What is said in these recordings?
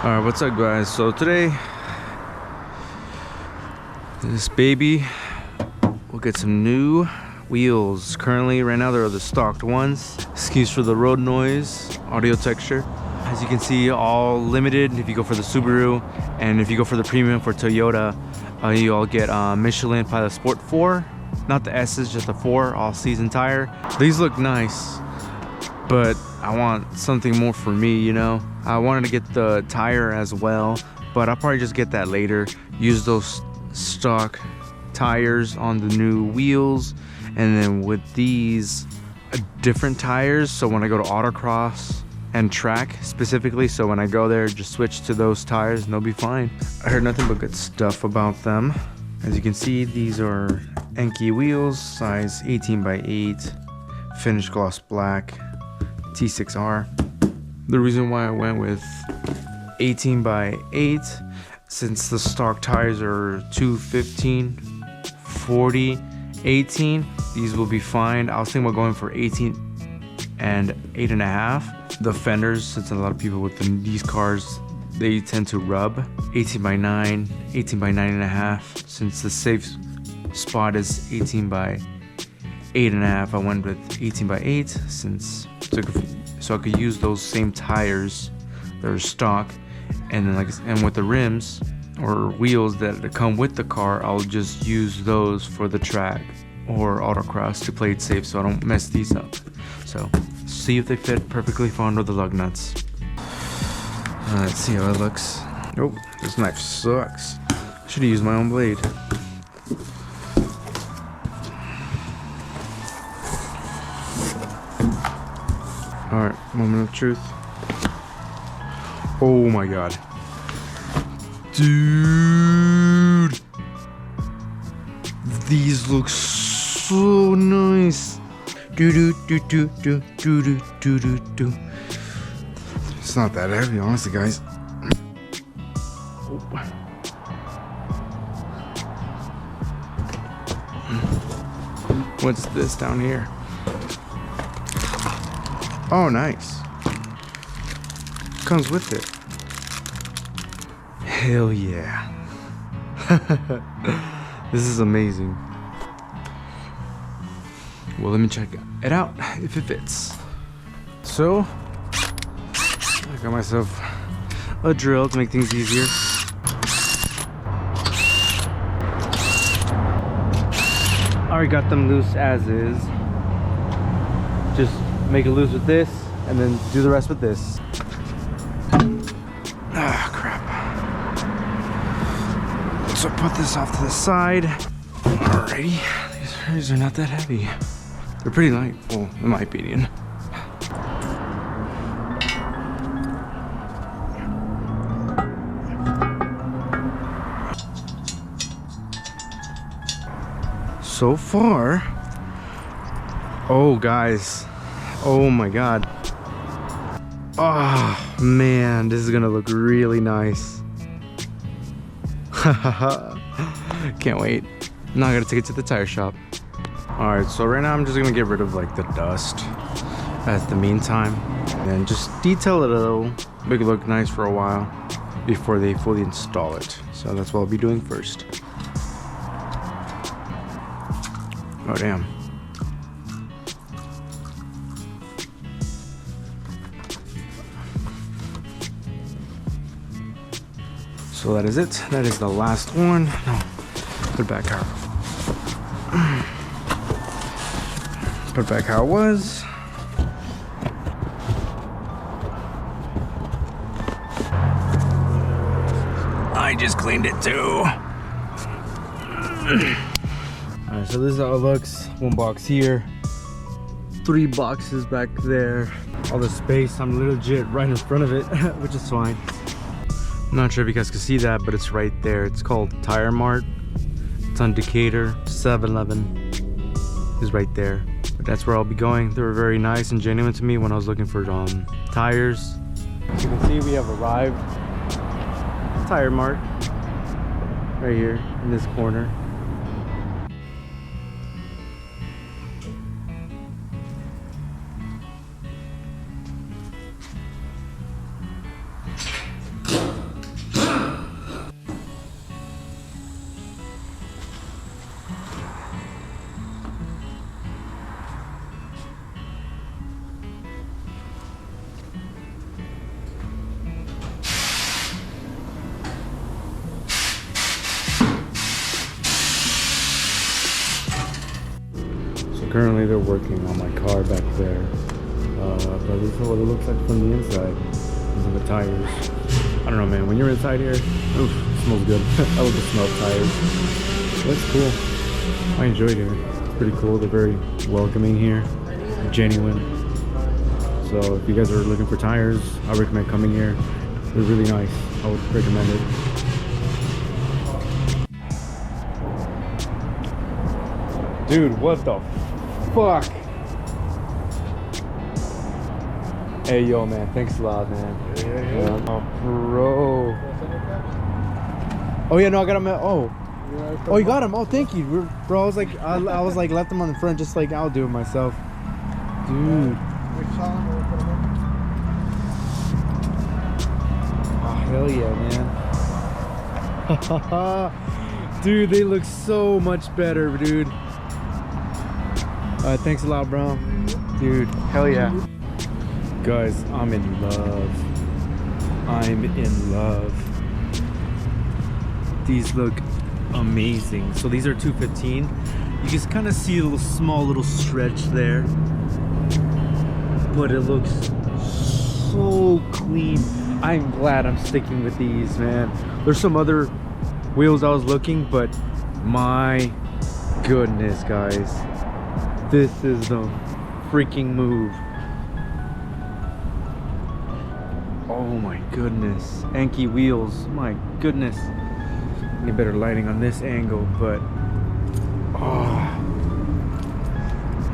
Alright, what's up guys? So today, this baby will get some new wheels. Currently, right now, they're the stocked ones. Excuse for the road noise, audio texture. As you can see, all limited if you go for the Subaru, and if you go for the premium for Toyota, you all get Michelin Pilot Sport 4. Not the S's, just the 4 all season tire. These look nice, but I want something more for me, you know. I wanted to get the tire as well, but I'll probably just get that later. Use those stock tires on the new wheels, and then with these different tires, so when I go to autocross and track specifically, so when I go there, just switch to those tires and they'll be fine. I heard nothing but good stuff about them. As you can see, these are EnkeiWheels, size 18x8, finished gloss black, T6R. The reason why I went with 18x8, since the stock tires are 215, 40, 18, these will be fine. I was thinking about going for 18 and 8.5. The fenders, since a lot of people with these cars, they tend to rub. 18x9, 18x9.5. Since the safe spot is 18x8.5, I went with 18x8 since so I could use those same tires that are stock, and then and with the rims or wheels that come with the car, I'll just use those for the track or autocross to play it safe, so I don't mess these up. So see if they fit perfectly fine with the lug nuts. Let's see how it looks. Oh, this knife sucks. Should have used my own blade. Alright, moment of truth. Oh my god. Dude! These look so nice. It's not that heavy, honestly, guys. What's this down here? Oh, nice. Comes with it. Hell yeah. This is amazing. Well, let me check it out if it fits. So, I got myself a drill to make things easier. I already got them loose as is. Just make it loose with this, and then do the rest with this. Ah, crap. So put this off to the side. Alrighty, these are not that heavy. They're pretty light, well, in my opinion. So far, oh guys, oh my god. Oh man, this is gonna look really nice. Can't wait. Now I gotta take it to the tire shop. Alright, so right now I'm just gonna get rid of like the dust at the meantime, and just detail it a little, make it look nice for a while before they fully install it. So that's what I'll be doing first. Oh damn. So that is it. That is the last one. No, put it back how. Put it back how it was. I just cleaned it too. Alright, so this is how it looks. One box here, 3 boxes back there. All the space, I'm legit right in front of it, which is fine. I'm not sure if you guys can see that, but it's right there. It's called Tire Mart. It's on Decatur. 7-Eleven is right there. But that's where I'll be going. They were very nice and genuine to me when I was looking for tires. As you can see, we have arrived. Tire Mart right here in this corner. currently they're working on my car back there. But this is what it looks like from the inside. These are the tires. I don't know, man. When you're inside here, oof, it smells good. I love the smell of tires. That's cool. I enjoyed it. It's pretty cool. They're very welcoming here. Genuine. So if you guys are looking for tires, I recommend coming here. They're really nice. I would recommend it. Dude, what the fuck? Hey, yo, man. Thanks a lot, man. Yeah. Oh, bro. Oh, yeah, no, I got him. Oh, you got him. Oh, thank you, bro. I was like, I was like, left him on the front, just like I'll do it myself, dude. Oh, hell yeah, man. Dude, they look so much better, dude. Thanks a lot, bro. Dude, hell yeah. Guys, I'm in love. I'm in love. These look amazing. So these are 215. You just kind of see a little small little stretch there, but it looks so clean. I'm glad I'm sticking with these, man. There's some other wheels I was looking, but my goodness, guys, this is the freaking move. Oh my goodness. EnkeiWheels, my goodness. Need better lighting on this angle, but oh,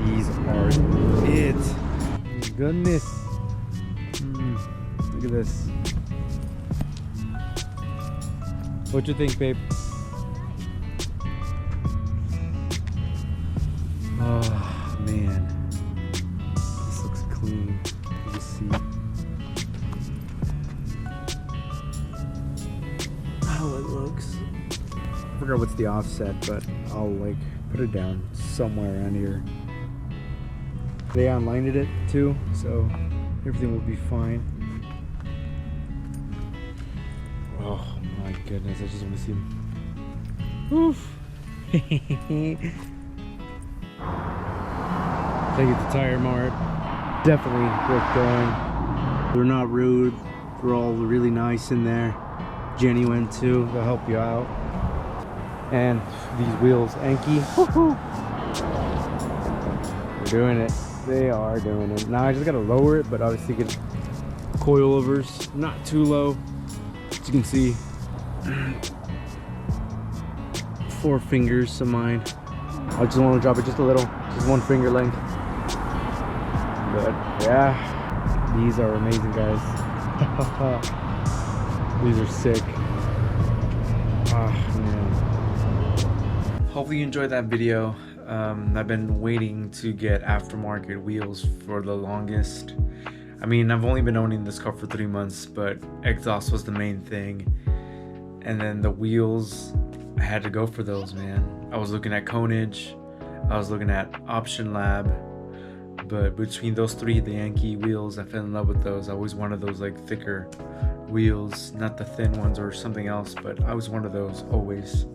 these are it. Goodness. Look at this. What you think, babe? Oh man, this looks clean. You can see how it looks. I forgot what's the offset, but I'll like put it down somewhere around here. They online it too, so everything will be fine. Oh my goodness, I just want to see them. Oof. Thank you to Tire Mart. Definitely worth going. They're not rude. They're all really nice in there. Genuine too. They'll help you out. And these wheels, Enkei. They're doing it. They are doing it. Now I just gotta lower it, but obviously get coilovers not too low. As you can see, 4 fingers of mine. I just want to drop it just a little, just 1 finger length. But yeah, these are amazing, guys. These are sick. Ah, man. Hopefully you enjoyed that video. I've been waiting to get aftermarket wheels for the longest. I mean, I've only been owning this car for 3 months, but exhaust was the main thing. And then the wheels, I had to go for those, man. I was looking at Konage, I was looking at Option Lab, but between those 3, the EnkeiWheels, I fell in love with those. I always wanted those like thicker wheels, not the thin ones or something else, but I was one of those always.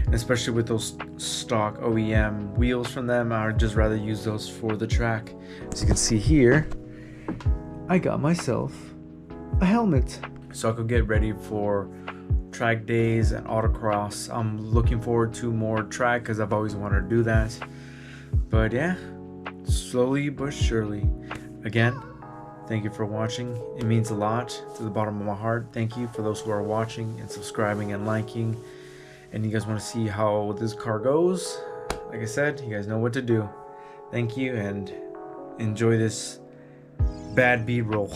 And especially with those stock OEM wheels from them, I would just rather use those for the track. As you can see here, I got myself a helmet so I could get ready for track days and autocross. I'm looking forward to more track because I've always wanted to do that. But yeah, slowly but surely. Again, thank you for watching. It means a lot to the bottom of my heart. Thank you for those who are watching and subscribing and liking. And you guys want to see how this car goes, like I said, you guys know what to do. Thank you and enjoy this bad B-roll.